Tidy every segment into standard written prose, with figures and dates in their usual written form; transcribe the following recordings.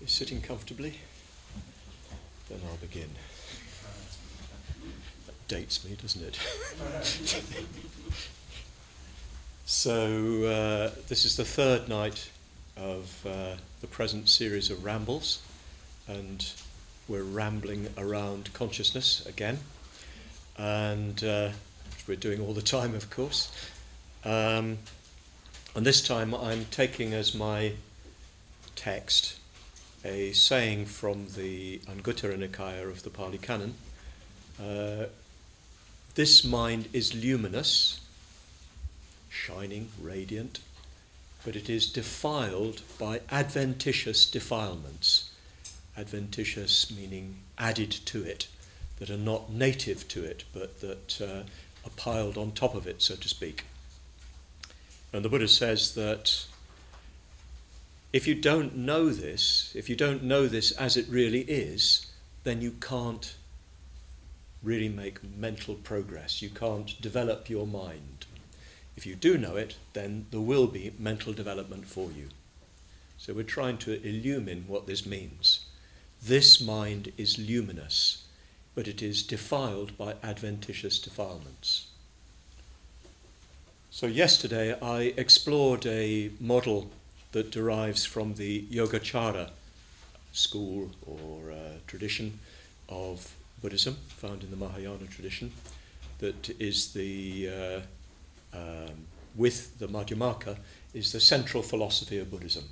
You're sitting comfortably? Then I'll begin. That dates me, doesn't it? So this is the third night of the present series of Rambles, and we're rambling around consciousness again, and which we're doing all the time, of course. And this time I'm taking as my text a saying from the Anguttara Nikaya of the Pali Canon. This mind is luminous, shining, radiant, but it is defiled by adventitious defilements. Adventitious meaning added to it, that are not native to it, but that are piled on top of it, so to speak. And the Buddha says that if you don't know this as it really is, then you can't really make mental progress. You can't develop your mind. If you do know it, then there will be mental development for you. So we're trying to illumine what this means. This mind is luminous, but it is defiled by adventitious defilements. So yesterday I explored a model that derives from the Yogacara school or tradition of Buddhism, found in the Mahayana tradition, that is the with the Madhyamaka, is the central philosophy of Buddhism.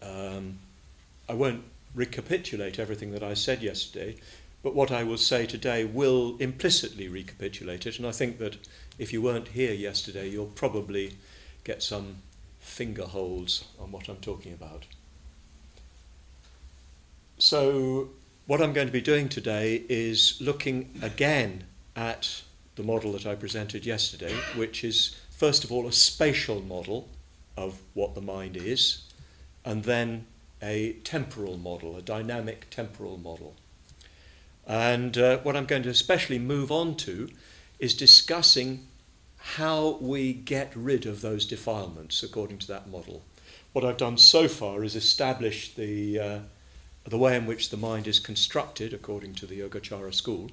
I won't recapitulate everything that I said yesterday, but what I will say today will implicitly recapitulate it, and I think that if you weren't here yesterday, you'll probably get some finger holds on what I'm talking about. So what I'm going to be doing today is looking again at the model that I presented yesterday, which is first of all a spatial model of what the mind is, and then a temporal model, a dynamic temporal model. And what I'm going to especially move on to is discussing how we get rid of those defilements according to that model. What I've done so far is establish the way in which the mind is constructed according to the Yogacara school,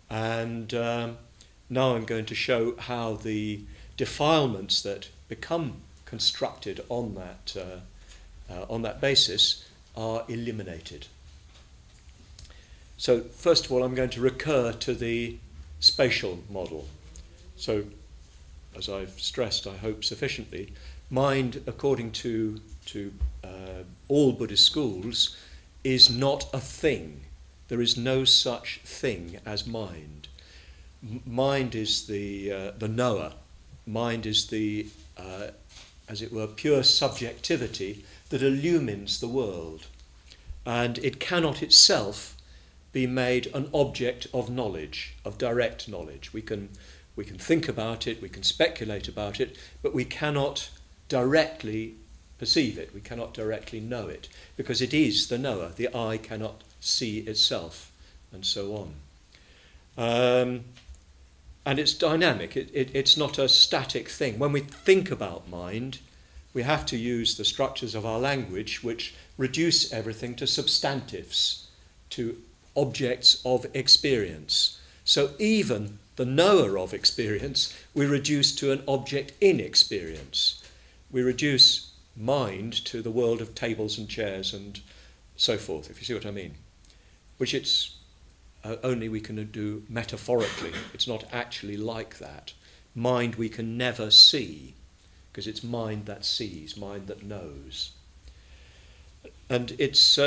and now I'm going to show how the defilements that become constructed on that basis are eliminated. So first of all, I'm going to recur to the spatial model. So, as I've stressed, I hope sufficiently, mind, according to all Buddhist schools, is not a thing. There is no such thing as mind. Mind is the knower. Mind is the, as it were, pure subjectivity that illumines the world. And it cannot itself be made an object of knowledge, of direct knowledge. We can think about it, we can speculate about it, but we cannot directly perceive it, we cannot directly know it, because it is the knower. The eye cannot see itself, and so on. And it's dynamic, it's not a static thing. When we think about mind, we have to use the structures of our language which reduce everything to substantives, to objects of experience. So even the knower of experience we reduce to an object in experience. We reduce mind to the world of tables and chairs and so forth, if you see what I mean. Which it's only we can do metaphorically. It's not actually like that. Mind we can never see, because it's mind that sees, mind that knows. And it's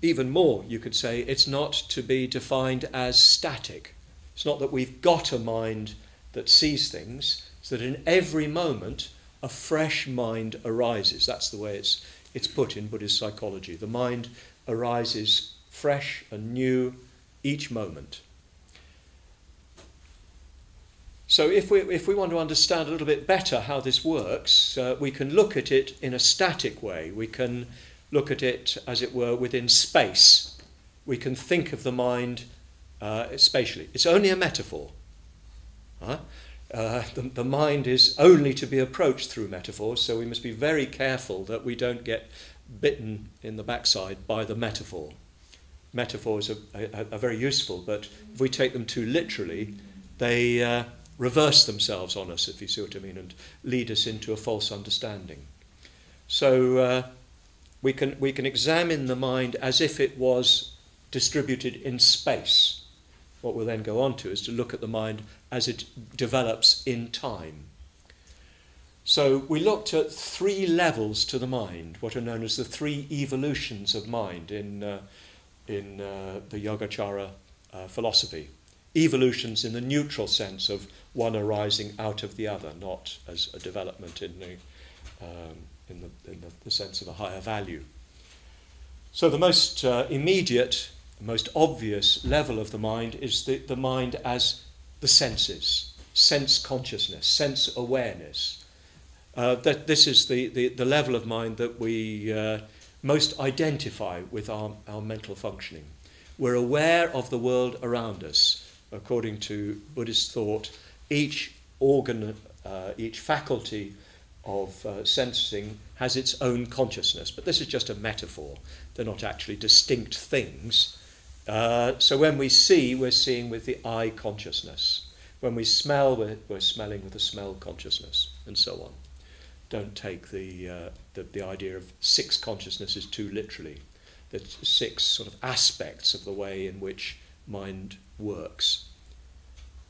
even more, you could say, it's not to be defined as static. It's not that we've got a mind that sees things, it's that in every moment a fresh mind arises. That's the way it's put in Buddhist psychology. The mind arises fresh and new each moment. So if we want to understand a little bit better how this works, we can look at it in a static way. We can look at it, as it were, within space. We can think of the mind spatially. It's only a metaphor. The mind is only to be approached through metaphors, so we must be very careful that we don't get bitten in the backside by the metaphor. Metaphors are very useful, but if we take them too literally, they reverse themselves on us, if you see what I mean, and lead us into a false understanding. So we can examine the mind as if it was distributed in space. What we'll then go on to is to look at the mind as it develops in time. So we looked at 3 levels to the mind, what are known as the 3 evolutions of mind in the Yogacara philosophy. Evolutions in the neutral sense of one arising out of the other, not as a development in the sense of a higher value. So the most immediate, most obvious level of the mind is the mind as the senses, sense consciousness, sense awareness. That this is the level of mind that we most identify with our mental functioning. We're aware of the world around us. According to Buddhist thought, each organ, each faculty of sensing has its own consciousness, but this is just a metaphor. They're not actually distinct things. So when we see, we're seeing with the eye consciousness. When we smell, we're smelling with the smell consciousness, and so on. Don't take the idea of 6 consciousnesses too literally. There's 6 sort of aspects of the way in which mind works.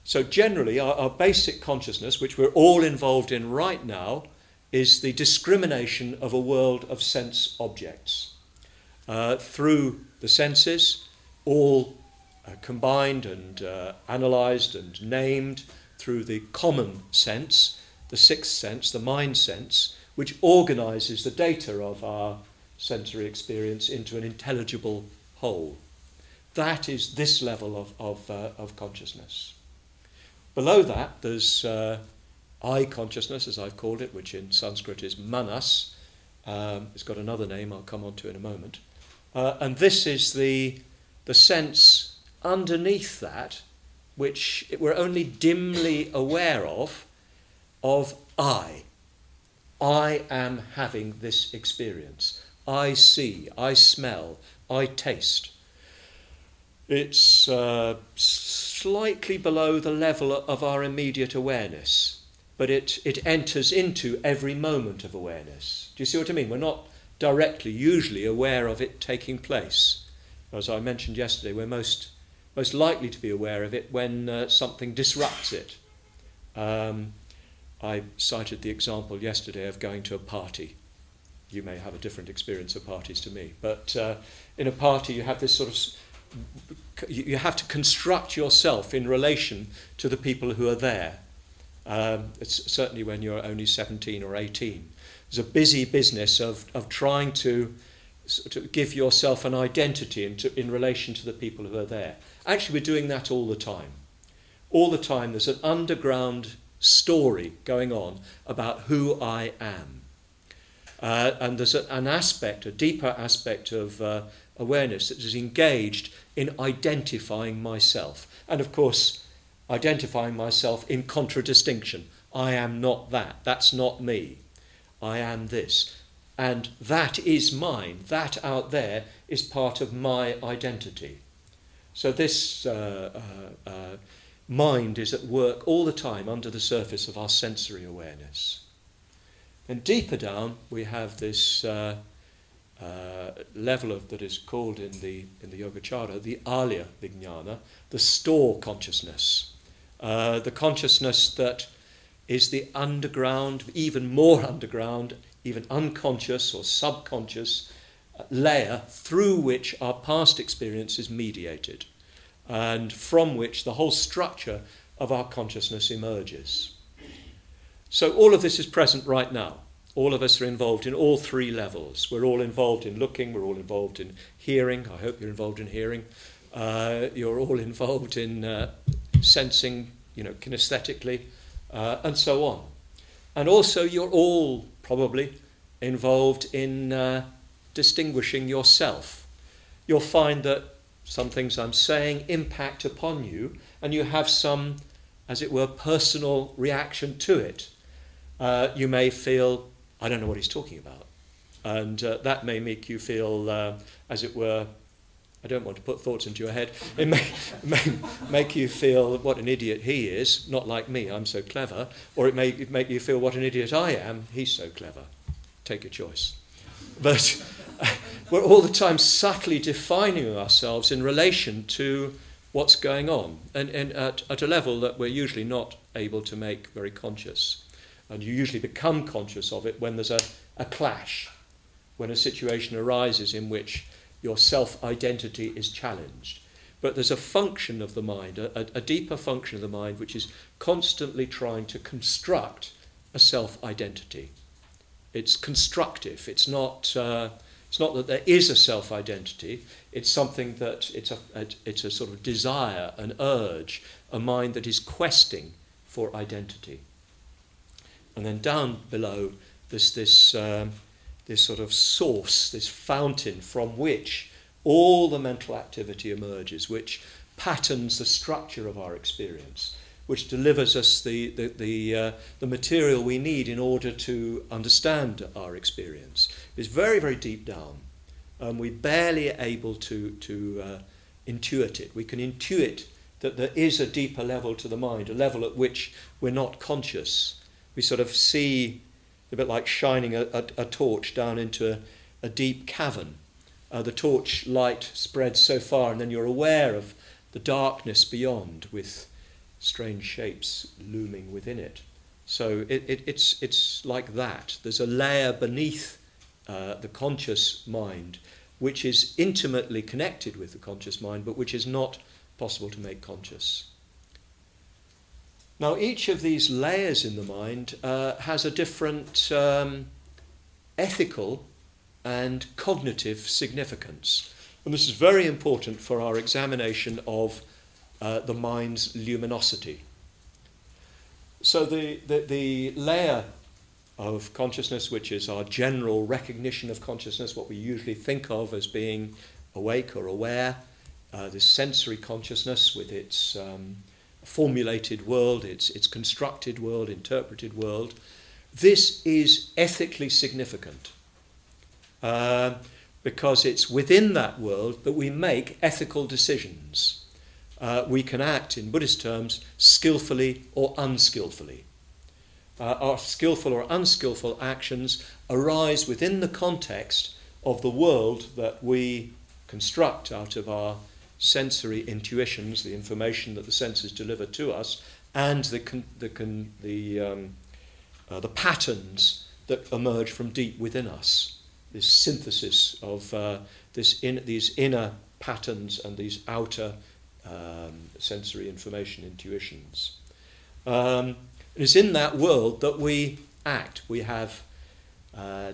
So generally, our basic consciousness, which we're all involved in right now, is the discrimination of a world of sense objects. Through the senses, all combined and analysed and named through the common sense, the 6th sense, the mind sense, which organises the data of our sensory experience into an intelligible whole. That is this level of consciousness. Below that, there's eye consciousness, as I've called it, which in Sanskrit is manas. It's got another name I'll come on to in a moment. And this is the sense underneath that, which we're only dimly aware of I. I am having this experience. I see, I smell, I taste. It's slightly below the level of our immediate awareness, but it enters into every moment of awareness. Do you see what I mean? We're not directly, usually, aware of it taking place. As I mentioned yesterday, we're most likely to be aware of it when something disrupts it. I cited the example yesterday of going to a party. You may have a different experience of parties to me, but in a party you have this sort of, you have to construct yourself in relation to the people who are there. It's certainly when you're only 17 or 18. There's a busy business of trying to give yourself an identity in relation to the people who are there. Actually, we're doing that all the time. All the time there's an underground story going on about who I am. And there's an aspect, a deeper aspect of awareness that is engaged in identifying myself. And of course, identifying myself in contradistinction. I am not that. That's not me. I am this. And that is mine. That out there is part of my identity. So this mind is at work all the time under the surface of our sensory awareness. And deeper down, we have this level that is called in the Yogacara the Alya Vijnana, the store consciousness, the consciousness that is the underground, even more underground, even unconscious or subconscious layer through which our past experience is mediated, and from which the whole structure of our consciousness emerges. So all of this is present right now. All of us are involved in all 3 levels. We're all involved in looking, we're all involved in hearing. I hope you're involved in hearing. You're all involved in sensing, kinesthetically, and so on. And also you're all probably involved in distinguishing yourself. You'll find that some things I'm saying impact upon you, and you have some, as it were, personal reaction to it. You may feel, I don't know what he's talking about. And that may make you feel, as it were, I don't want to put thoughts into your head. It may make you feel what an idiot he is, not like me, I'm so clever. Or it may make you feel what an idiot I am, he's so clever. Take your choice. But we're all the time subtly defining ourselves in relation to what's going on, and at a level that we're usually not able to make very conscious. And you usually become conscious of it when there's a clash, when a situation arises in which your self-identity is challenged. But there's a function of the mind, a deeper function of the mind, which is constantly trying to construct a self-identity. It's constructive. It's not that there is a self-identity. It's something that it's a sort of desire, an urge, a mind that is questing for identity. And then down below, there's this sort of source, this fountain from which all the mental activity emerges, which patterns the structure of our experience, which delivers us the material we need in order to understand our experience. It's very, very deep down. We're barely able to intuit it. We can intuit that there is a deeper level to the mind, a level at which we're not conscious. We sort of see, a bit like shining a torch down into a deep cavern. The torch light spreads so far, and then you're aware of the darkness beyond with strange shapes looming within it. So it's like that. There's a layer beneath the conscious mind which is intimately connected with the conscious mind, but which is not possible to make conscious. Now, each of these layers in the mind has a different ethical and cognitive significance. And this is very important for our examination of the mind's luminosity. So the layer of consciousness, which is our general recognition of consciousness, what we usually think of as being awake or aware, this sensory consciousness with its formulated world, its constructed world, interpreted world, this is ethically significant because it's within that world that we make ethical decisions. We can act, in Buddhist terms, skillfully or unskillfully. Our skillful or unskillful actions arise within the context of the world that we construct out of our sensory intuitions, the information that the senses deliver to us, and the patterns that emerge from deep within us. This synthesis of these inner patterns and these outer sensory information intuitions. It is in that world that we act. We have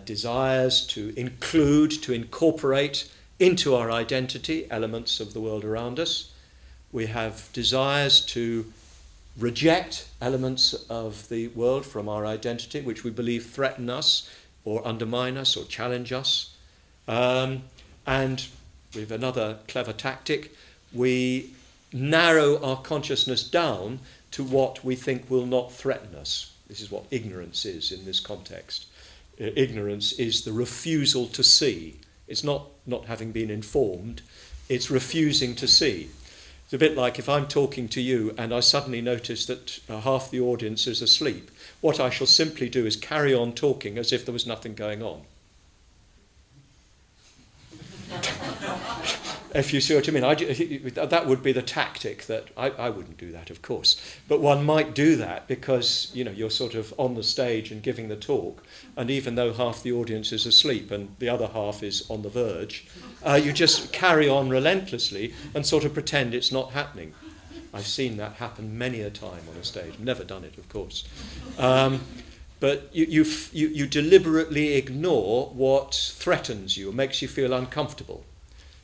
desires to include, to incorporate into our identity elements of the world around us. We have desires to reject elements of the world from our identity which we believe threaten us or undermine us or challenge us. And we have another clever tactic. We narrow our consciousness down to what we think will not threaten us. This is what ignorance is in this context. Ignorance is the refusal to see. It's not having been informed, it's refusing to see. It's a bit like if I'm talking to you and I suddenly notice that half the audience is asleep, what I shall simply do is carry on talking as if there was nothing going on. If you see what I mean, that would be the tactic that I wouldn't do that, of course, but one might do that because you're sort of on the stage and giving the talk, and even though half the audience is asleep and the other half is on the verge, you just carry on relentlessly and sort of pretend it's not happening. I've seen that happen many a time on a stage. I've never done it, of course, but you deliberately ignore what threatens you or makes you feel uncomfortable.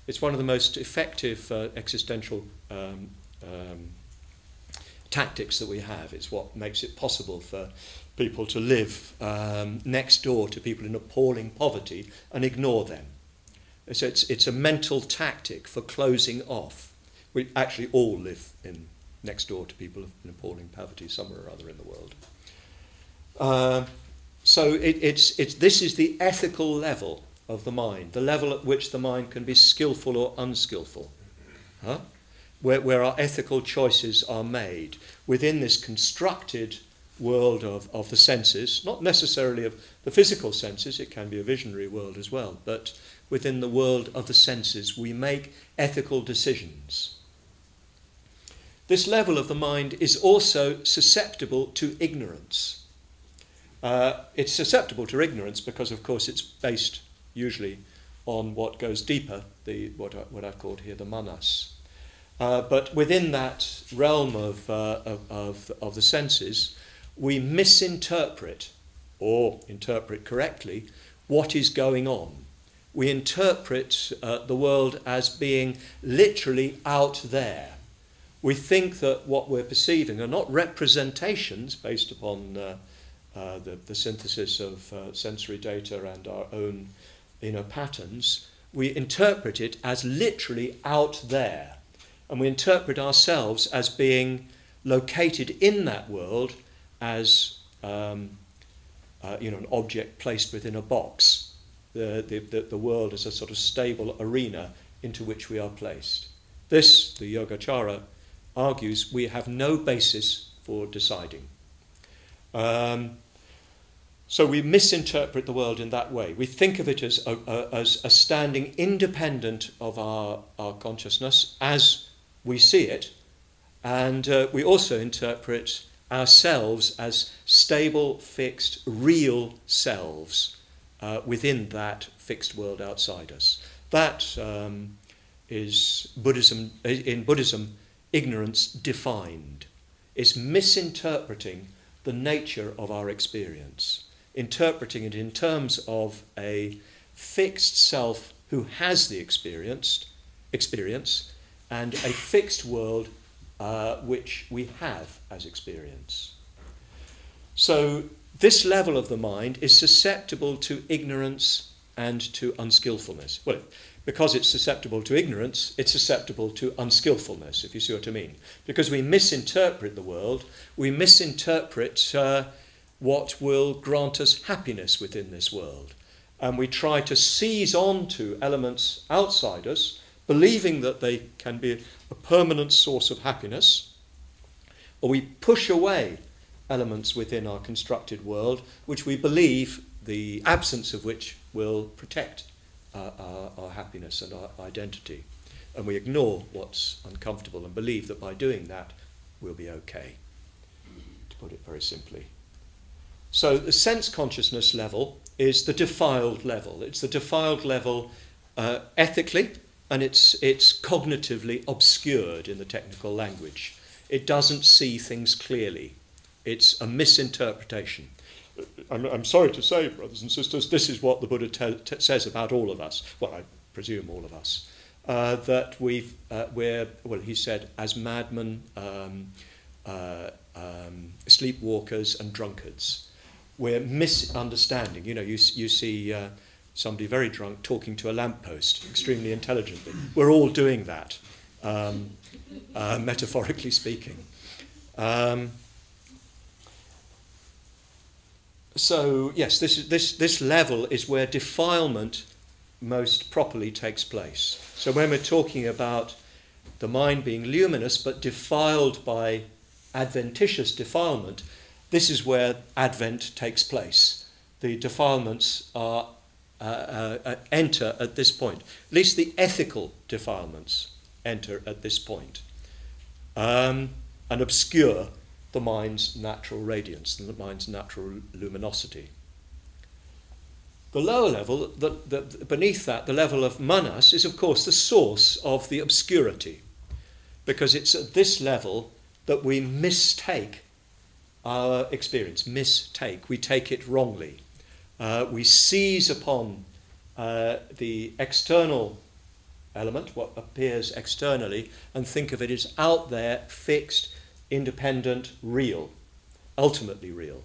It's one of the most effective existential tactics that we have. It's what makes it possible for people to live next door to people in appalling poverty and ignore them. So it's a mental tactic for closing off. We actually all live next door to people in appalling poverty somewhere or other in the world. So this is the ethical level of the mind, the level at which the mind can be skillful or unskillful, where our ethical choices are made within this constructed world of the senses, not necessarily of the physical senses, it can be a visionary world as well, but within the world of the senses we make ethical decisions. This level of the mind is also susceptible to ignorance. It's susceptible to ignorance because, of course, it's based usually on what goes deeper, what I've called here the manas. But within that realm of the senses, we misinterpret, or interpret correctly, what is going on. We interpret the world as being literally out there. We think that what we're perceiving are not representations based upon the synthesis of sensory data and our own inner patterns. We interpret it as literally out there. And we interpret ourselves as being located in that world as an object placed within a box. The world is a sort of stable arena into which we are placed. This, the Yogacara argues, we have no basis for deciding. So we misinterpret the world in that way. We think of it as a standing independent of our consciousness as we see it, and we also interpret ourselves as stable, fixed, real selves within that fixed world outside us. That is Buddhism. In Buddhism, ignorance defined. It's misinterpreting the nature of our experience, interpreting it in terms of a fixed self who has the experience, and a fixed world which we have as experience. So this level of the mind is susceptible to ignorance and to unskillfulness. Well, because it's susceptible to ignorance, it's susceptible to unskillfulness, if you see what I mean. Because we misinterpret the world, we misinterpret what will grant us happiness within this world. And we try to seize on to elements outside us, believing that they can be a permanent source of happiness, or we push away elements within our constructed world which we believe the absence of which will protect our happiness and our identity. And we ignore what's uncomfortable and believe that by doing that we'll be okay, to put it very simply. So the sense consciousness level is the defiled level. It's the defiled level ethically, and it's cognitively obscured in the technical language. It doesn't see things clearly. It's a misinterpretation. I'm sorry to say, brothers and sisters, this is what the Buddha says about all of us. Well, I presume all of us. That he said, as madmen, sleepwalkers and drunkards. We're misunderstanding. You see somebody very drunk talking to a lamppost, extremely intelligently. We're all doing that, metaphorically speaking. So yes, this level is where defilement most properly takes place. So when we're talking about the mind being luminous but defiled by adventitious defilement, this is where Advent takes place. The defilements enter at this point. At least the ethical defilements enter at this point, and obscure the mind's natural radiance and the mind's natural luminosity. The lower level, beneath that, the level of manas, is of course the source of the obscurity, because it's at this level that we mistake our experience. We take it wrongly. We seize upon the external element, what appears externally, and think of it as out there, fixed, independent, real, ultimately real.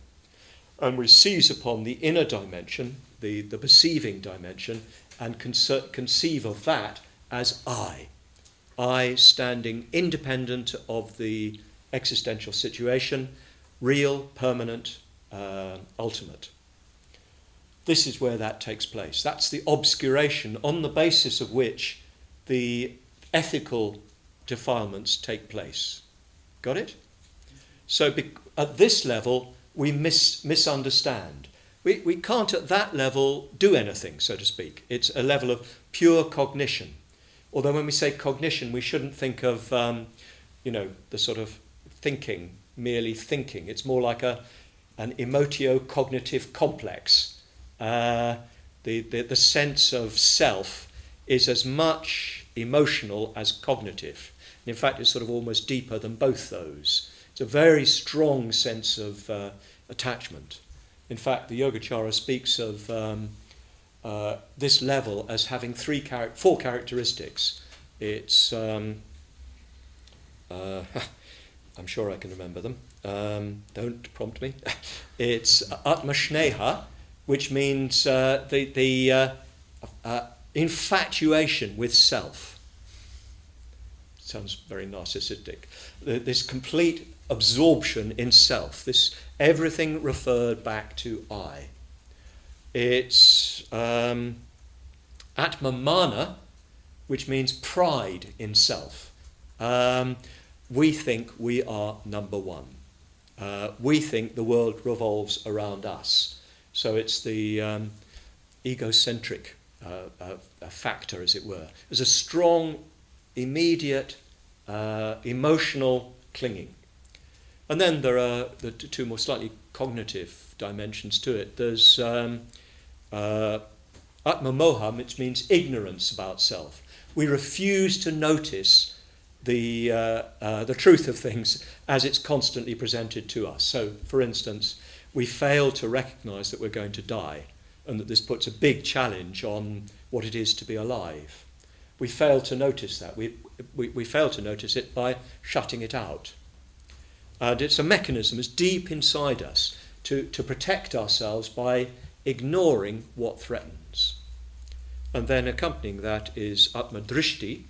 And we seize upon the inner dimension, the perceiving dimension, and conceive of that as I standing independent of the existential situation, real, permanent, ultimate. this is where that takes place. That's the obscuration on the basis of which the ethical defilements take place. Got it? So at this level, we misunderstand. We can't at that level do anything, so to speak. It's a level of pure cognition. Although when we say cognition, we shouldn't think of, the sort of thinking, merely thinking. It's more like an emotio-cognitive complex. The sense of self is as much emotional as cognitive. And in fact, it's sort of almost deeper than both those. It's a very strong sense of attachment. In fact, the Yogacara speaks of this level as having four characteristics. It's, I'm sure I can remember them. Don't prompt me. It's atmashneha, which means the infatuation with self. Sounds very narcissistic. This complete absorption in self. This everything referred back to I. It's atmamana, which means pride in self. We think we are number one. We think the world revolves around us. So it's the egocentric factor, as it were. There's a strong, immediate, emotional clinging. And then there are the two more slightly cognitive dimensions to it. There's atmamoha, which means ignorance about self. We refuse to notice the truth of things as it's constantly presented to us. So, for instance, we fail to recognize that we're going to die and that this puts a big challenge on what it is to be alive. We fail to notice that. We fail to notice it by shutting it out. And it's a mechanism, it's deep inside us to protect ourselves by ignoring what threatens. And then accompanying that is atmadrishti,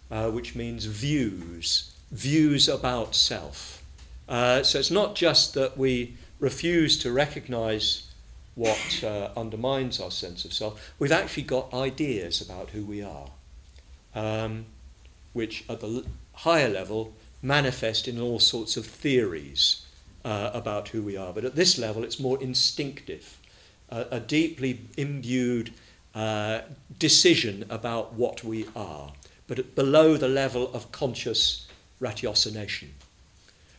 which means views about self. So it's not just that we refuse to recognize what undermines our sense of self. We've actually got ideas about who we are, which at the higher level manifest in all sorts of theories about who we are. But at this level, it's more instinctive, a deeply imbued decision about what we are, but below the level of conscious ratiocination.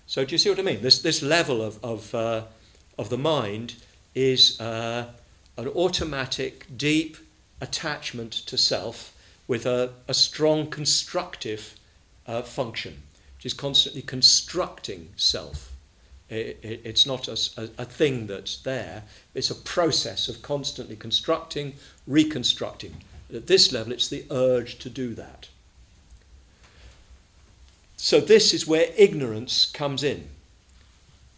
So do you see what I mean? This level of the mind is an automatic, deep attachment to self with a strong constructive function, which is constantly constructing self. It's not a thing that's there. It's a process of constantly constructing, reconstructing. At this level, it's the urge to do that. So this is where ignorance comes in.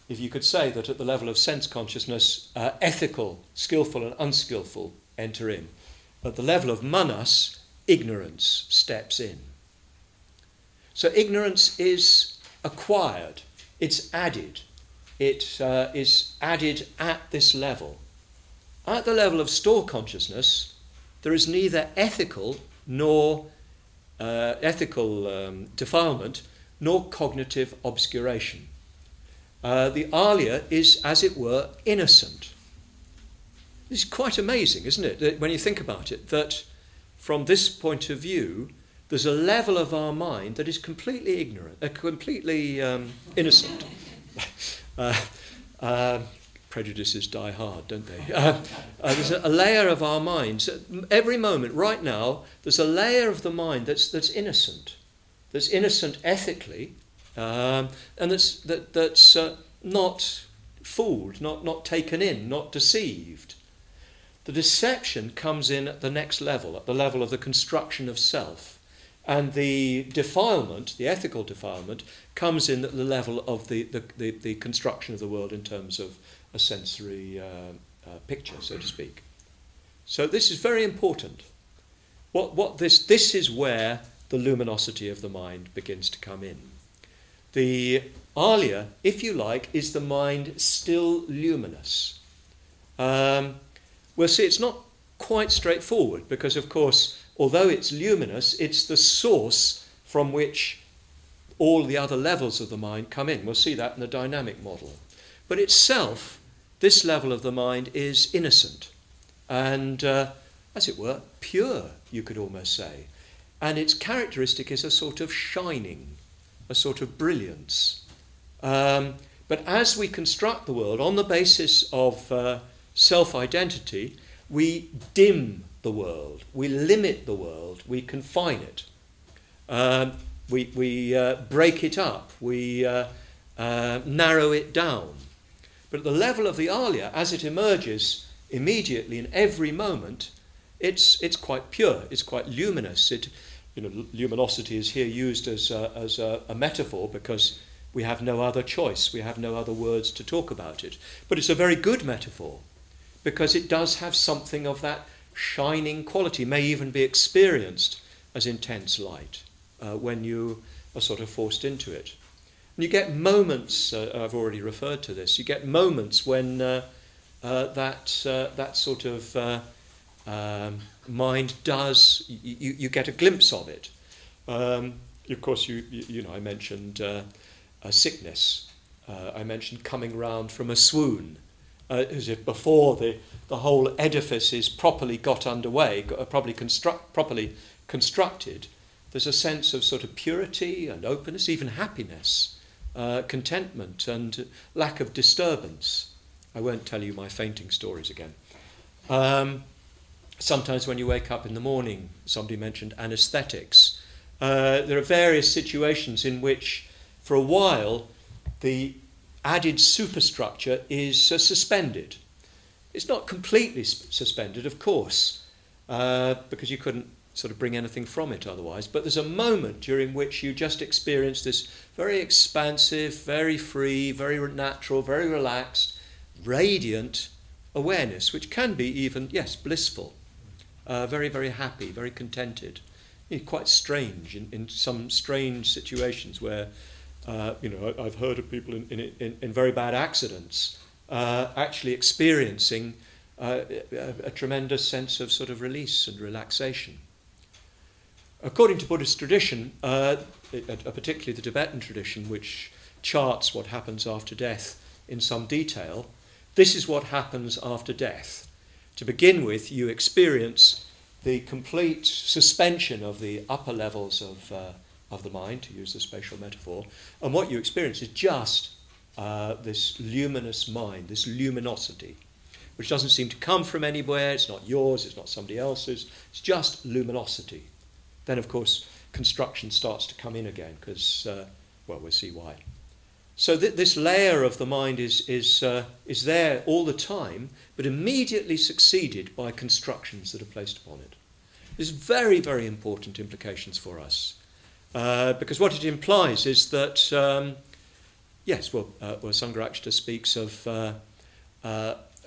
If you could say that at the level of sense consciousness, ethical, skillful and unskillful enter in. At the level of manas, ignorance steps in. So ignorance is acquired, it's added. It is added at this level. At the level of store consciousness, there is neither ethical nor defilement, nor cognitive obscuration. The alaya is, as it were, innocent. It's quite amazing, isn't it, that when you think about it, that from this point of view, there's a level of our mind that is completely ignorant, completely innocent. Prejudices die hard, don't they? There's a layer of our minds. Every moment, right now, there's a layer of the mind that's innocent. That's innocent ethically, and that's not fooled, not taken in, not deceived. The deception comes in at the next level, at the level of the construction of self. And the defilement, the ethical defilement, comes in at the level of the construction of the world in terms of a sensory picture, so to speak. So this is very important. This is where the luminosity of the mind begins to come in. The alaya, if you like, is the mind still luminous. we'll see it's not quite straightforward because, of course, although it's luminous, it's the source from which all the other levels of the mind come in. We'll see that in the dynamic model. But itself, this level of the mind is innocent and, as it were, pure, you could almost say. And its characteristic is a sort of shining, a sort of brilliance. But as we construct the world on the basis of self-identity, we dim the world, we limit the world, we confine it. We break it up, we narrow it down. But at the level of the Alaya, as it emerges immediately in every moment, it's quite pure, it's quite luminous. Luminosity is here used as a metaphor because we have no other choice, we have no other words to talk about it. But it's a very good metaphor because it does have something of that shining quality, may even be experienced as intense light when you are sort of forced into it. And you get moments, I've already referred to this, you get moments when that sort of mind does, you get a glimpse of it. Of course, I mentioned sickness. I mentioned coming round from a swoon, as if before the whole edifice is properly got underway, properly constructed, there's a sense of sort of purity and openness, even happiness, contentment and lack of disturbance. I won't tell you my fainting stories again. Sometimes when you wake up in the morning, somebody mentioned anesthetics. There are various situations in which, for a while, the added superstructure is suspended. It's not completely suspended, of course, because you couldn't sort of bring anything from it otherwise. But there's a moment during which you just experience this very expansive, very free, very natural, very relaxed, radiant awareness, which can be even, yes, blissful, very, very happy, very contented. Quite strange in some strange situations where, I've heard of people in very bad accidents actually experiencing a tremendous sense of sort of release and relaxation. According to Buddhist tradition, particularly the Tibetan tradition, which charts what happens after death in some detail, this is what happens after death. To begin with, you experience the complete suspension of the upper levels of the mind, to use the spatial metaphor, and what you experience is just this luminous mind, this luminosity, which doesn't seem to come from anywhere, it's not yours, it's not somebody else's, it's just luminosity. Then, of course, construction starts to come in again, because, we'll see why. So this layer of the mind is there all the time, but immediately succeeded by constructions that are placed upon it. There's very, very important implications for us, because what it implies is that, Sangharakshita speaks of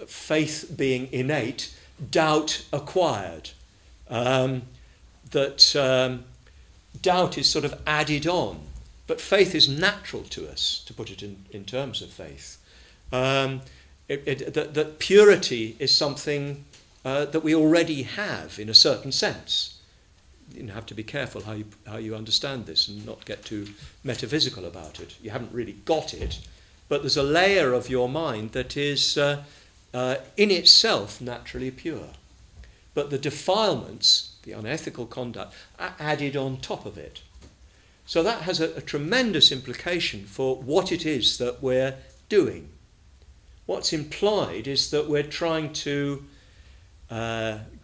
faith being innate, doubt acquired, that doubt is sort of added on. But faith is natural to us, to put it in terms of faith. That purity is something that we already have in a certain sense. You have to be careful how you understand this and not get too metaphysical about it. You haven't really got it, but there's a layer of your mind that is in itself naturally pure. But the defilements, the unethical conduct, are added on top of it. So that has a tremendous implication for what it is that we're doing. What's implied is that we're trying to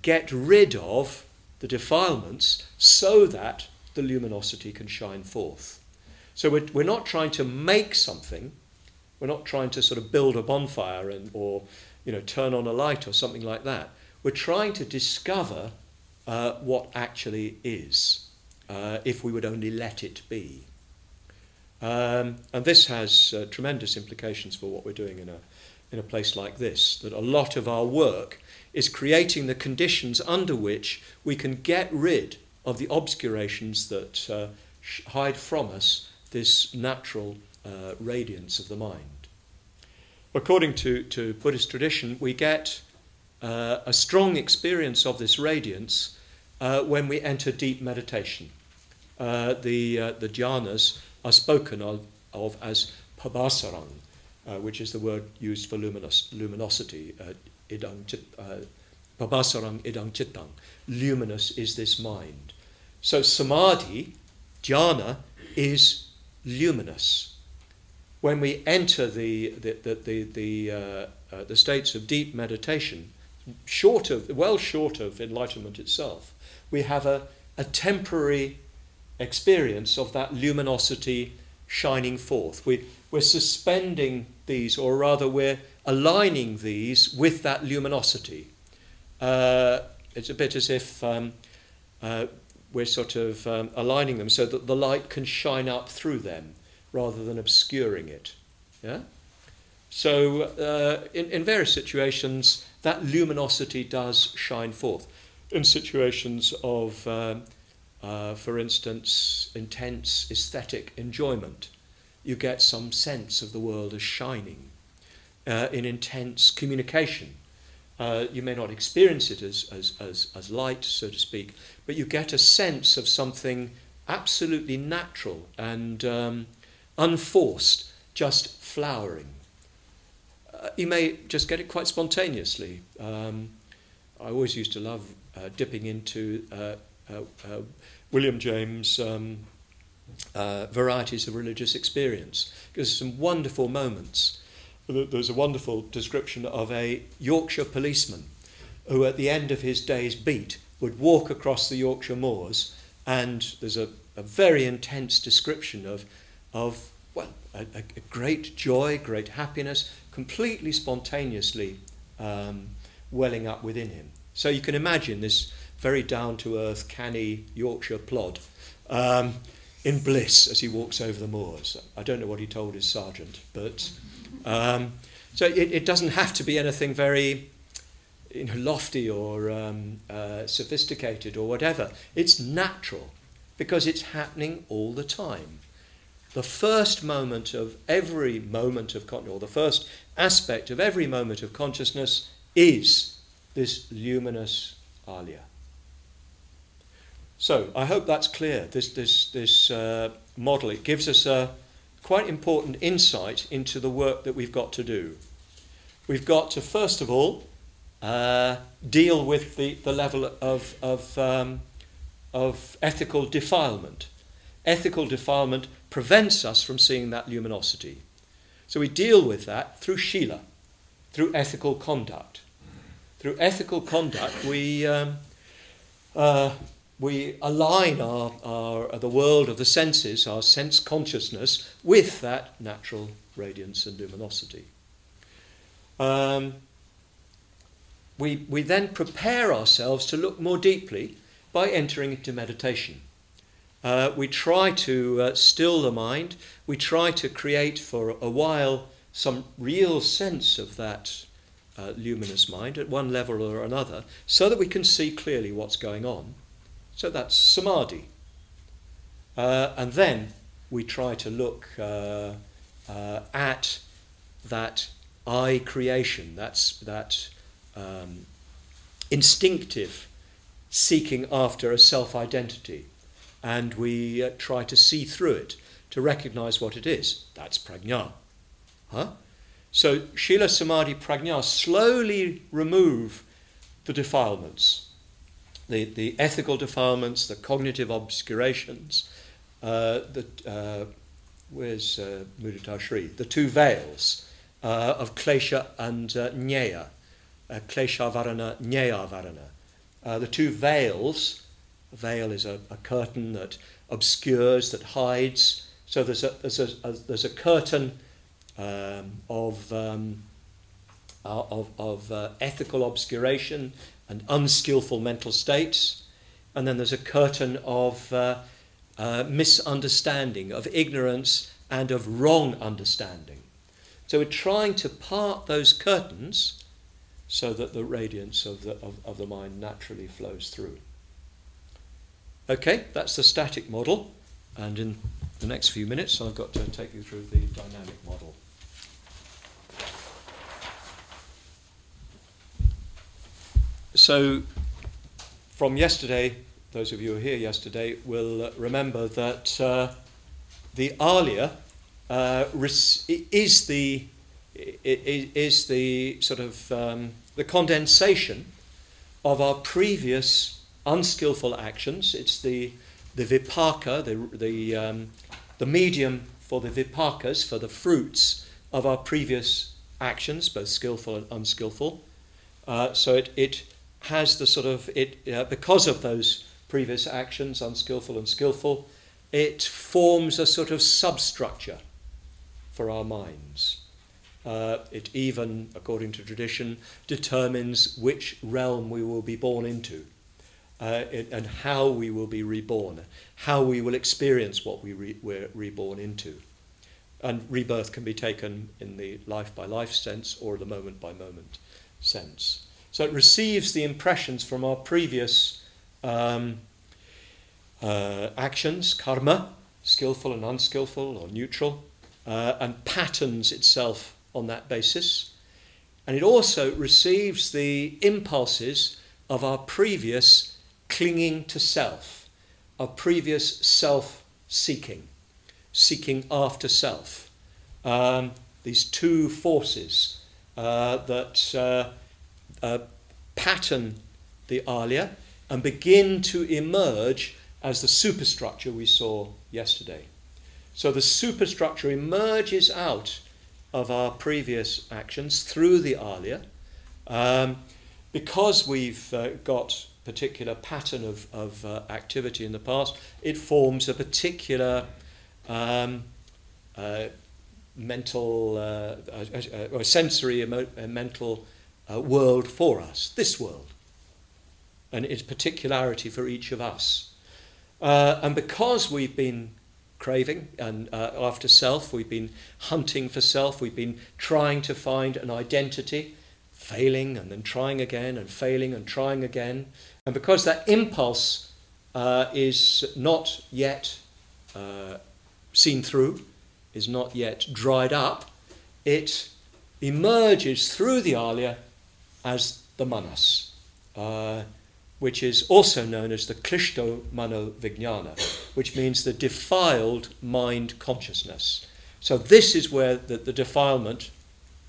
get rid of the defilements so that the luminosity can shine forth. So we're not trying to make something. We're not trying to sort of build a bonfire or turn on a light or something like that. We're trying to discover what actually is. If we would only let it be. And this has tremendous implications for what we're doing in a place like this, that a lot of our work is creating the conditions under which we can get rid of the obscurations that hide from us this natural radiance of the mind. According to Buddhist tradition, we get a strong experience of this radiance when we enter deep meditation. The jhanas are spoken of as pabasarang, which is the word used for luminosity. Pabasarang idang chittang. Luminous is this mind. So samadhi, jhana, is luminous. When we enter the states of deep meditation, well short of enlightenment itself, we have a temporary experience of that luminosity shining forth. We're suspending these, or rather we're aligning these with that luminosity. It's a bit as if we're sort of aligning them so that the light can shine up through them rather than obscuring it. Yeah? So in various situations, that luminosity does shine forth. In situations of, for instance, intense aesthetic enjoyment, you get some sense of the world as shining. In intense communication, you may not experience it as light, so to speak, but you get a sense of something absolutely natural and unforced, just flowering. You may just get it quite spontaneously. I always used to love dipping into William James' Varieties of Religious Experience, because there's some wonderful moments. There's a wonderful description of a Yorkshire policeman who at the end of his day's beat would walk across the Yorkshire moors, and there's a very intense description of a great joy, great happiness, completely spontaneously welling up within him. So you can imagine this very down-to-earth, canny Yorkshire plod in bliss as he walks over the moors. I don't know what he told his sergeant, but so it doesn't have to be anything very lofty or sophisticated or whatever. It's natural because it's happening all the time. The first moment of every moment of consciousness, or the first aspect of every moment of consciousness, is this luminous alaya. So I hope that's clear. This model, it gives us a quite important insight into the work that we've got to do. We've got to first of all deal with the level of ethical defilement. Ethical defilement prevents us from seeing that luminosity. So we deal with that through shila, through ethical conduct. Through ethical conduct, we align the world of the senses, our sense consciousness, with that natural radiance and luminosity. We then prepare ourselves to look more deeply by entering into meditation. We try to still the mind. We try to create for a while some real sense of that luminous mind at one level or another, so that we can see clearly what's going on. So that's samadhi. And then we try to look at that I creation, that instinctive seeking after a self-identity. And we try to see through it, to recognize what it is. That's prajna. So Shila, Samadhi, Prajna slowly remove the defilements, the ethical defilements, the cognitive obscurations, where's Mudita Shri? The two veils of klesha and jnaya, klesha varana, jnaya varana. The two veils. A veil is a curtain that obscures, that hides. So there's a curtain of ethical obscuration and unskillful mental states, and then there's a curtain of misunderstanding, of ignorance, and of wrong understanding. So we're trying to part those curtains so that the radiance of the mind naturally flows through. Okay, that's the static model, and in the next few minutes I've got to take you through the dynamic model. So from yesterday, those of you who were here yesterday will remember that the alia is the sort of the condensation of our previous unskillful actions. It's the vipaka, the medium for the vipakas, for the fruits of our previous actions, both skillful and unskillful. So it has the sort of, because of those previous actions, unskillful and skillful, it forms a sort of substructure for our minds. It even, according to tradition, determines which realm we will be born into, and how we will be reborn, how we will experience what we're reborn into. And rebirth can be taken in the life-by-life sense or the moment-by-moment sense. So it receives the impressions from our previous actions, karma, skillful and unskillful or neutral, and patterns itself on that basis. And it also receives the impulses of our previous clinging to self, our previous self-seeking, seeking after self. These two forces that pattern the alia and begin to emerge as the superstructure we saw yesterday. So the superstructure emerges out of our previous actions through the alia. Because we've got particular pattern of activity in the past, it forms a particular mental or sensory mental world for us, this world, and its particularity for each of us. And because we've been craving and after self, we've been hunting for self, we've been trying to find an identity, failing and then trying again and failing and trying again. And because that impulse is not yet seen through, is not yet dried up, it emerges through the alia as the manas, which is also known as the klishto mano vijnana, which means the defiled mind consciousness. So this is where the defilement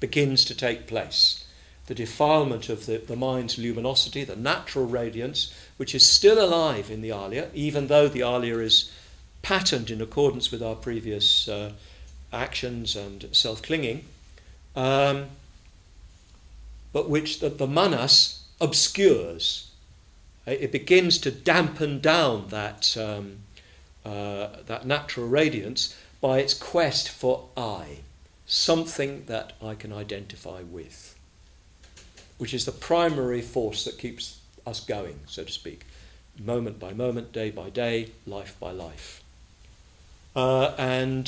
begins to take place. The defilement of the mind's luminosity, the natural radiance, which is still alive in the alia, even though the alia is patterned in accordance with our previous actions and self-clinging, but which the manas obscures. It begins to dampen down that natural radiance by its quest for I, something that I can identify with, which is the primary force that keeps us going, so to speak, moment by moment, day by day, life by life. And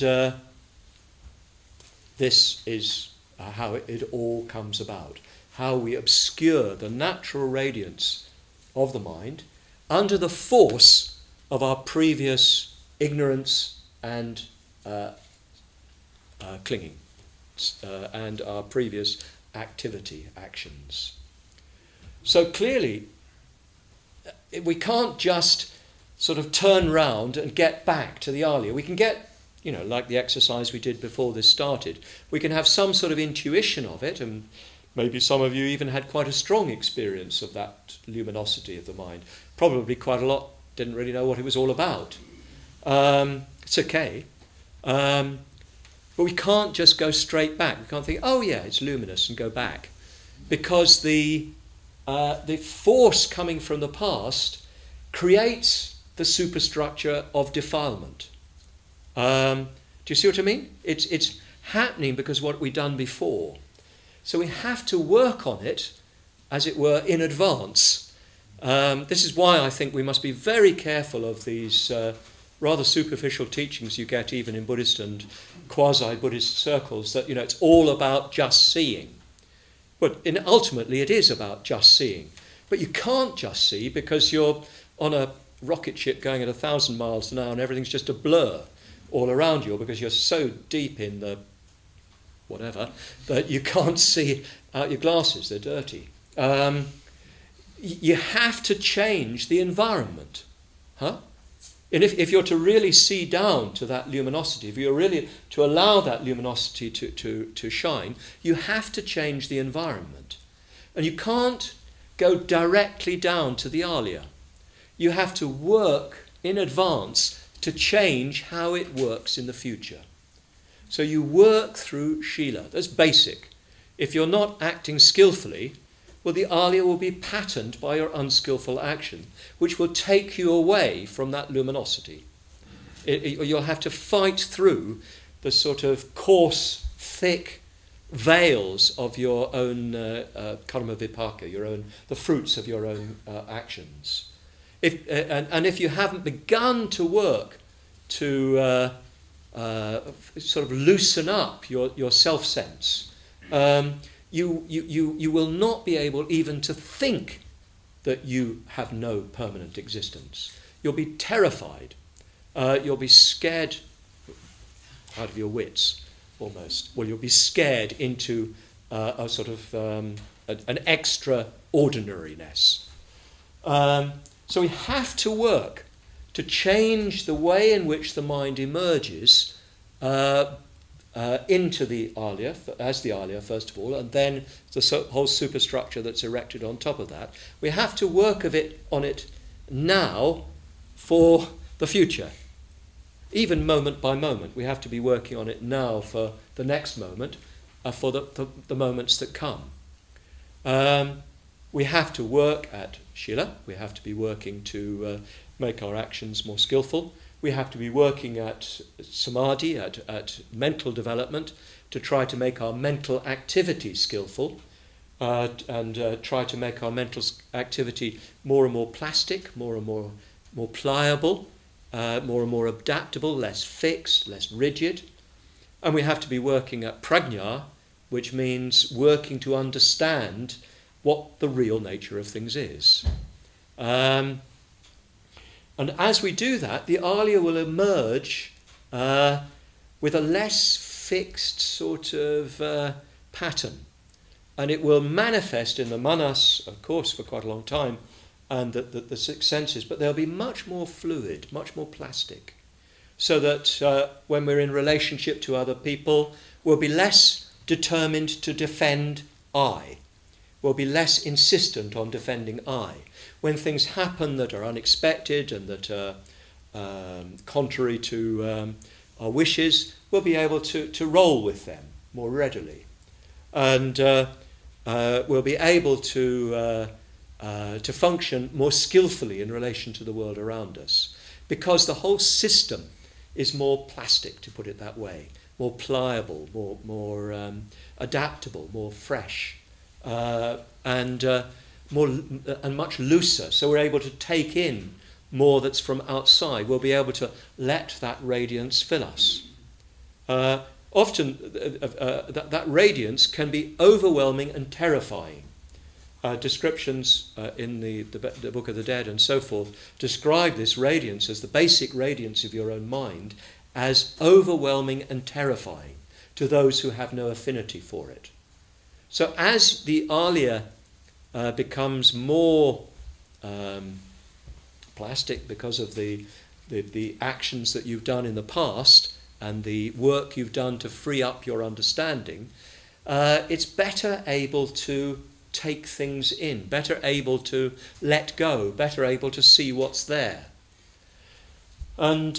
this is how it all comes about, how we obscure the natural radiance of the mind under the force of our previous ignorance and clinging and our previous actions. So clearly, we can't just sort of turn round and get back to the alia. We can get, like the exercise we did before this started, we can have some sort of intuition of it, and maybe some of you even had quite a strong experience of that luminosity of the mind. Probably quite a lot didn't really know what it was all about. It's okay. But we can't just go straight back. We can't think, oh yeah, it's luminous, and go back. Because the force coming from the past creates the superstructure of defilement. Do you see what I mean? It's happening because of what we've done before. So we have to work on it, as it were, in advance. This is why I think we must be very careful of these rather superficial teachings you get even in Buddhist and quasi-Buddhist circles, that it's all about just seeing. But ultimately it is about just seeing. But you can't just see because you're on a rocket ship going at 1,000 miles an hour and everything's just a blur all around you, or because you're so deep in the whatever that you can't see out your glasses, they're dirty. you have to change the environment. Huh? And if you're to really see down to that luminosity, if you're really to allow that luminosity to shine, you have to change the environment. And you can't go directly down to the Alaya. You have to work in advance to change how it works in the future. So you work through Shila. That's basic. If you're not acting skillfully, well, the Alaya will be patterned by your unskillful action, which will take you away from that luminosity. You'll have to fight through the sort of coarse, thick veils of your own karma vipaka, the fruits of your own actions. If you haven't begun to work to sort of loosen up your self-sense, you will not be able even to think that you have no permanent existence. You'll be terrified. You'll be scared out of your wits, almost. Well, you'll be scared into a sort of an extraordinariness. So we have to work to change the way in which the mind emerges into the Alaya, as the Alaya first of all, and then the whole superstructure that's erected on top of that. We have to work on it now for the future. Even moment by moment, we have to be working on it now for the next moment, for the moments that come. We have to work at Shila. We have to be working to make our actions more skillful. We have to be working at samadhi, at mental development, to try to make our mental activity skillful, and try to make our mental activity more and more plastic, more and more pliable, more and more adaptable, less fixed, less rigid. And we have to be working at prajna, which means working to understand what the real nature of things is. And as we do that, the Alaya will emerge with a less fixed sort of pattern. And it will manifest in the manas, of course, for quite a long time, and the six senses, but they'll be much more fluid, much more plastic. So that when we're in relationship to other people, we'll be less determined to defend I. We'll be less insistent on defending I. When things happen that are unexpected and that are contrary to our wishes, we'll be able to roll with them more readily. And we'll be able to function more skillfully in relation to the world around us. Because the whole system is more plastic, to put it that way, more pliable, more adaptable, more fresh, and much looser. So we're able to take in more that's from outside. We'll be able to let that radiance fill us. Often that radiance can be overwhelming and terrifying. Descriptions in the Book of the Dead and so forth describe this radiance as the basic radiance of your own mind as overwhelming and terrifying to those who have no affinity for it. So as the Alaya becomes more plastic because of the actions that you've done in the past and the work you've done to free up your understanding, it's better able to take things in, better able to let go, better able to see what's there. And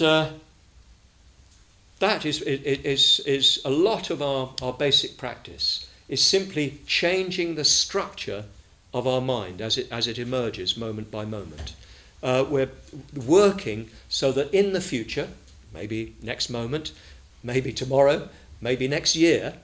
that is a lot of our basic practice, is simply changing the structure of our mind as it emerges moment by moment. We're working so that in the future, maybe next moment, maybe tomorrow, maybe next year,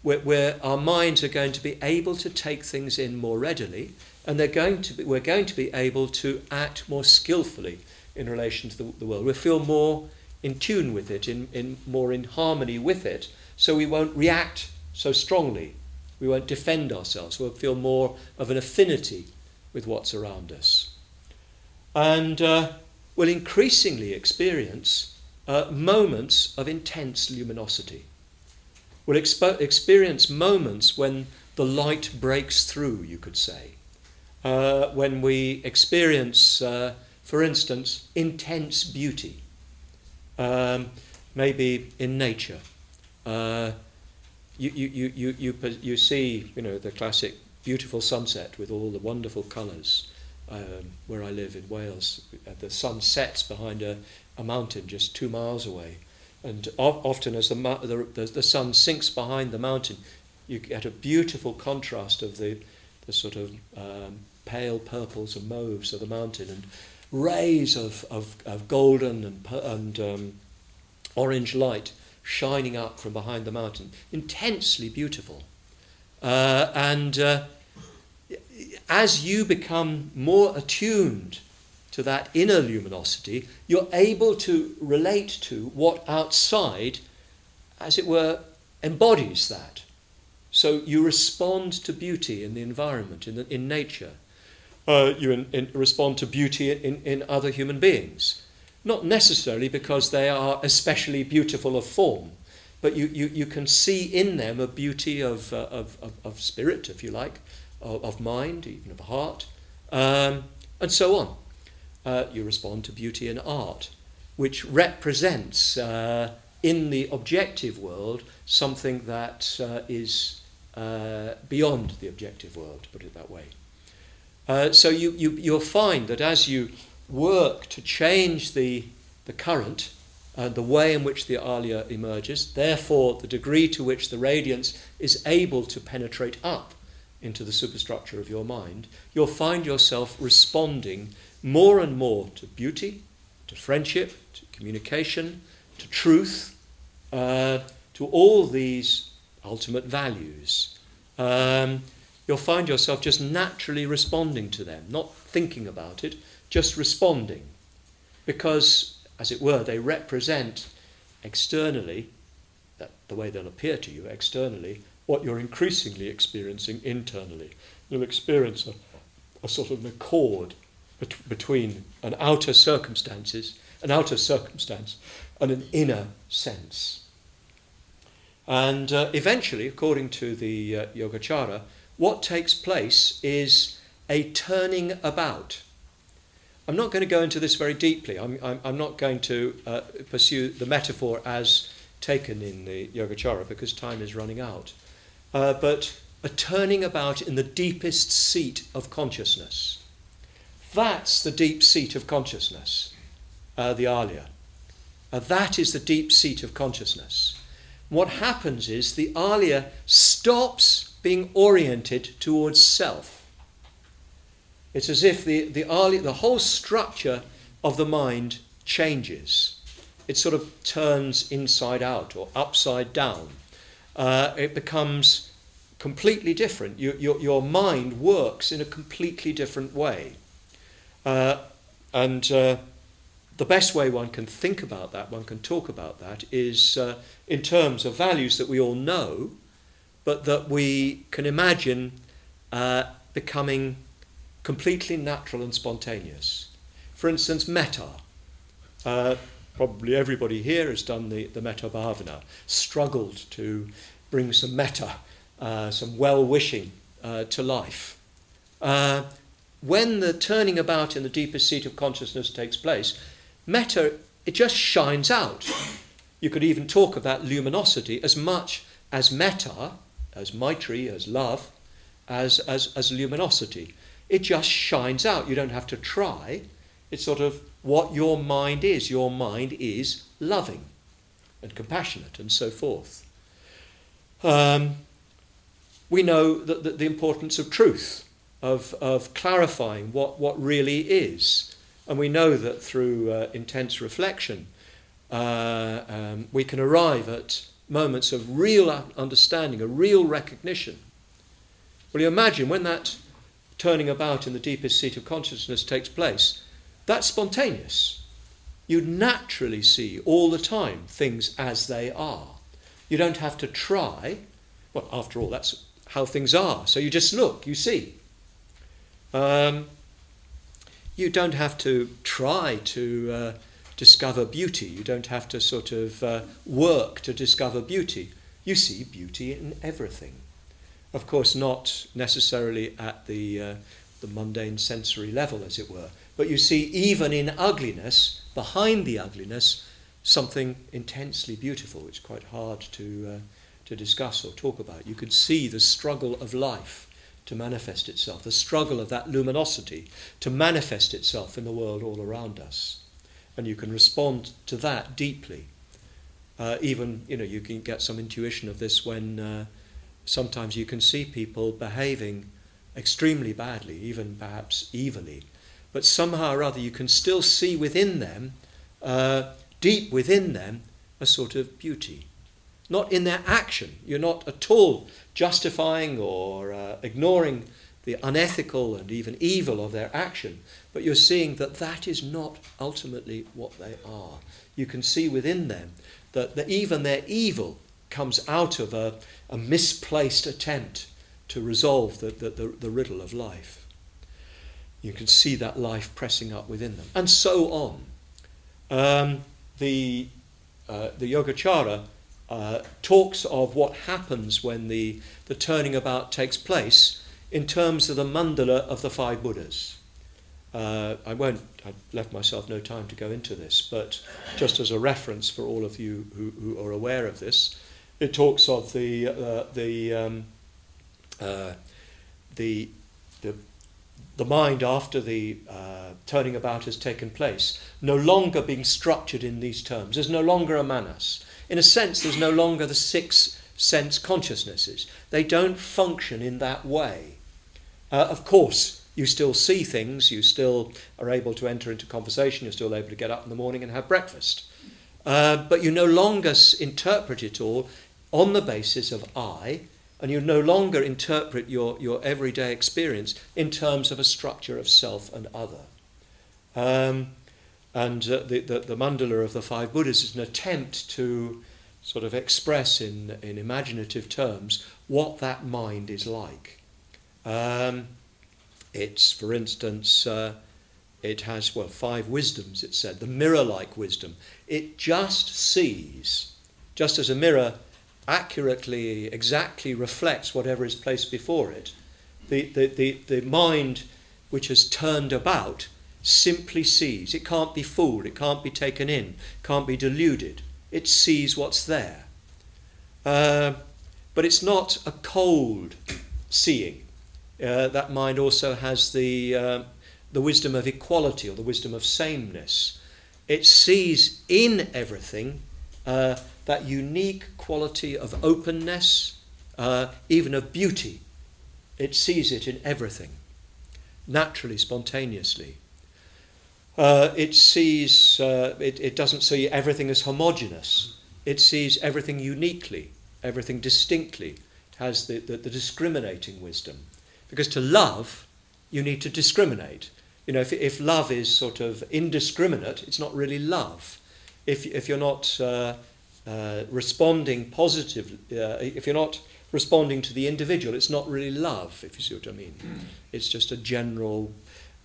where our minds are going to be able to take things in more readily, and we're going to be able to act more skillfully in relation to the world. We'll feel more in tune with it, more in harmony with it, so we won't react so strongly. We won't defend ourselves. We'll feel more of an affinity with what's around us. And we'll increasingly experience moments of intense luminosity. We'll experience moments when the light breaks through, you could say. when we experience, for instance, intense beauty, maybe in nature. You see, the classic beautiful sunset with all the wonderful colours. Where I live in Wales, the sun sets behind a mountain just 2 miles away, and often as the sun sinks behind the mountain, you get a beautiful contrast of the sort of pale purples and mauves of the mountain, and rays of golden and orange light shining up from behind the mountain, intensely beautiful. As you become more attuned to that inner luminosity, you're able to relate to what outside, as it were, embodies that. So you respond to beauty in the environment, in nature. You respond to beauty in other human beings. Not necessarily because they are especially beautiful of form, but you can see in them a beauty of spirit, if you like, of mind, even of heart, and so on. You respond to beauty in art, which represents, in the objective world, something that is beyond the objective world, to put it that way. So you'll find that as you work to change the current, the way in which the alaya emerges, therefore the degree to which the radiance is able to penetrate up into the superstructure of your mind, you'll find yourself responding more and more to beauty, to friendship, to communication, to truth, to all these ultimate values. You'll find yourself just naturally responding to them, not thinking about it, just responding. Because, as it were, they represent externally, the way they'll appear to you externally, what you're increasingly experiencing internally. You'll experience a sort of accord between an outer circumstance and an inner sense. And eventually, according to the Yogacara, what takes place is a turning about. I'm not going to go into this very deeply. I'm not going to pursue the metaphor as taken in the Yogacara because time is running out. But a turning about in the deepest seat of consciousness. That's the deep seat of consciousness, the alaya. That is the deep seat of consciousness. What happens is the alaya stops being oriented towards self. It's as if the alaya, the whole structure of the mind changes. It sort of turns inside out or upside down. It becomes completely different. Your mind works in a completely different way. The best way one can think about that, one can talk about that, is in terms of values that we all know, but that we can imagine becoming completely natural and spontaneous. For instance, metta. Probably everybody here has done the metta bhavana, struggled to bring some metta, some well-wishing to life. When the turning about in the deepest seat of consciousness takes place, metta, it just shines out. You could even talk about luminosity as much as metta, as maitri, as love, as luminosity. It just shines out. You don't have to try. It's sort of what your mind is. Your mind is loving and compassionate and so forth. We know that the importance of truth, of clarifying what really is. And we know that through intense reflection, we can arrive at moments of real understanding, a real recognition. Well, you imagine when that turning about in the deepest seat of consciousness takes place, that's spontaneous. You naturally see all the time things as they are. You don't have to try. Well, after all, that's how things are. So you just look, you see. You don't have to try to discover beauty. You don't have to sort of work to discover beauty. You see beauty in everything. Of course, not necessarily at the the mundane sensory level, as it were. But you see, even in ugliness, behind the ugliness, something intensely beautiful, which is quite hard to discuss or talk about. You could see the struggle of life to manifest itself, the struggle of that luminosity to manifest itself in the world all around us. And you can respond to that deeply. Even, you can get some intuition of this when sometimes you can see people behaving extremely badly, even perhaps evilly, but somehow or other you can still see within them, deep within them, a sort of beauty. Not in their action. You're not at all justifying or ignoring the unethical and even evil of their action, but you're seeing that that is not ultimately what they are. You can see within them that even their evil comes out of a misplaced attempt to resolve the riddle of life. You can see that life pressing up within them, and so on. The Yogacara talks of what happens when the turning about takes place in terms of the mandala of the 5 Buddhas. I've left myself no time to go into this, but just as a reference for all of you who are aware of this, it talks of the mind after the turning about has taken place, no longer being structured in these terms. There's no longer a manas. In a sense, there's no longer the 6 sense consciousnesses. They don't function in that way. Of course, you still see things, you still are able to enter into conversation, you're still able to get up in the morning and have breakfast. But you no longer interpret it all on the basis of I, and you no longer interpret your everyday experience in terms of a structure of self and other. The mandala of the 5 Buddhas is an attempt to sort of express in imaginative terms what that mind is like. It's, for instance, it has, 5 wisdoms, it said, the mirror-like wisdom. It just sees, just as a mirror accurately, exactly reflects whatever is placed before it. The mind which has turned about simply sees. It can't be fooled, it can't be taken in, can't be deluded. It sees what's there. But it's not a cold seeing. That mind also has the wisdom of equality, or the wisdom of sameness. It sees in everything that unique quality of openness, even of beauty. It sees it in everything, naturally, spontaneously. It sees. It doesn't see everything as homogeneous. It sees everything uniquely, everything distinctly. It has the discriminating wisdom. Because to love, you need to discriminate. If love is sort of indiscriminate, it's not really love. If you're not responding positively, if you're not responding to the individual, it's not really love, if you see what I mean. It's just a general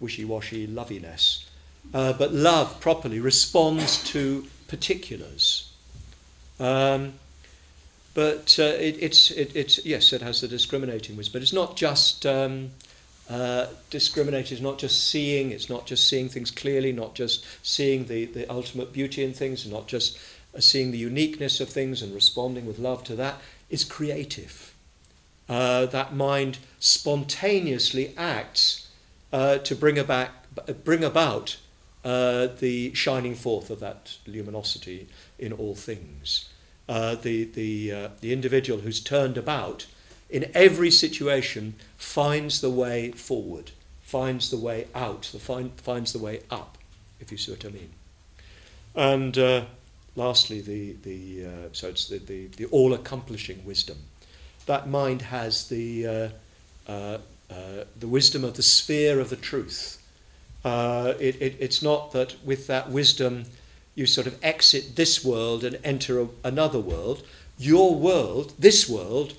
wishy-washy loviness. But love properly responds to particulars. But yes, it has the discriminating wisdom. But it's not just discriminating. It's not just seeing. It's not just seeing things clearly. Not just seeing the ultimate beauty in things. Not just seeing the uniqueness of things and responding with love to that. It's creative. That mind spontaneously acts to bring about the shining forth of that luminosity in all things. The individual who's turned about in every situation finds the way forward, finds the way out, finds the way up, if you see what I mean. And lastly, so it's the all-accomplishing wisdom. That mind has the wisdom of the sphere of the truth. It's not that with that wisdom you sort of exit this world and enter another world. Your world, this world,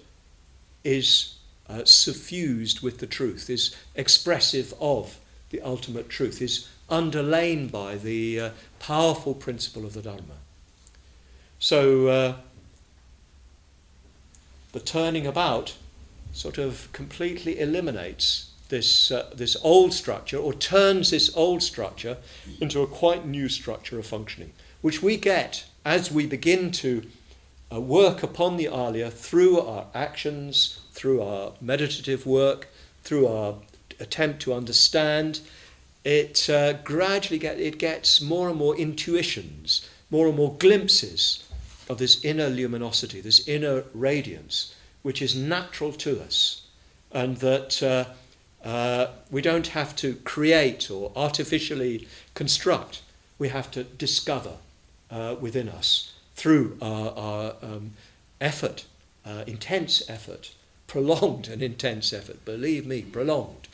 is suffused with the truth, is expressive of the ultimate truth, is underlain by the powerful principle of the Dharma. So the turning about sort of completely eliminates this old structure, or turns this old structure into a quite new structure of functioning, which we get as we begin to work upon the alaya through our actions, through our meditative work, through our attempt to understand. It gradually gets more and more intuitions, more and more glimpses of this inner luminosity, this inner radiance, which is natural to us, and that we don't have to create or artificially construct. We have to discover within us through our effort, intense effort, prolonged and intense effort, believe me, prolonged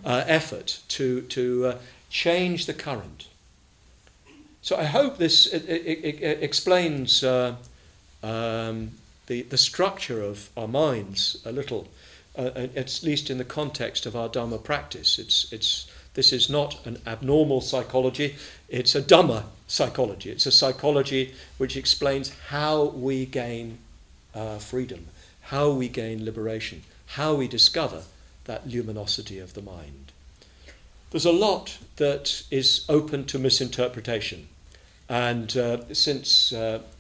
effort to change the current. So I hope this explains the structure of our minds a little, at least in the context of our Dhamma practice. This is not an abnormal psychology, it's a Dhamma psychology. It's a psychology which explains how we gain freedom, how we gain liberation, how we discover that luminosity of the mind. There's a lot that is open to misinterpretation, and since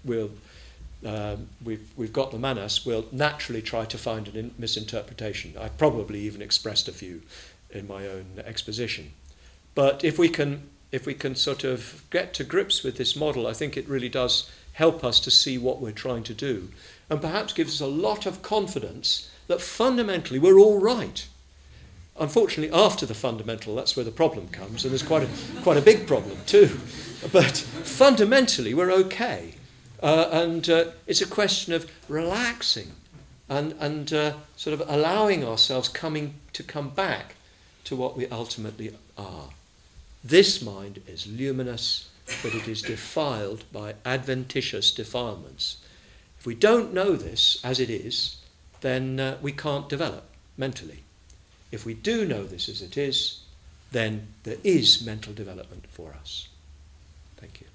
we've got the manas, we'll naturally try to find a misinterpretation. I've probably even expressed a few in my own exposition. But if we can sort of get to grips with this model, I think it really does help us to see what we're trying to do, and perhaps gives us a lot of confidence that fundamentally we're all right. Unfortunately, after the fundamental, that's where the problem comes, and there's quite a big problem too. But fundamentally, we're okay, and it's a question of relaxing and sort of allowing ourselves to come back to what we ultimately are. This mind is luminous, but it is defiled by adventitious defilements. If we don't know this as it is, then we can't develop mentally. If we do know this as it is, then there is mental development for us. Thank you.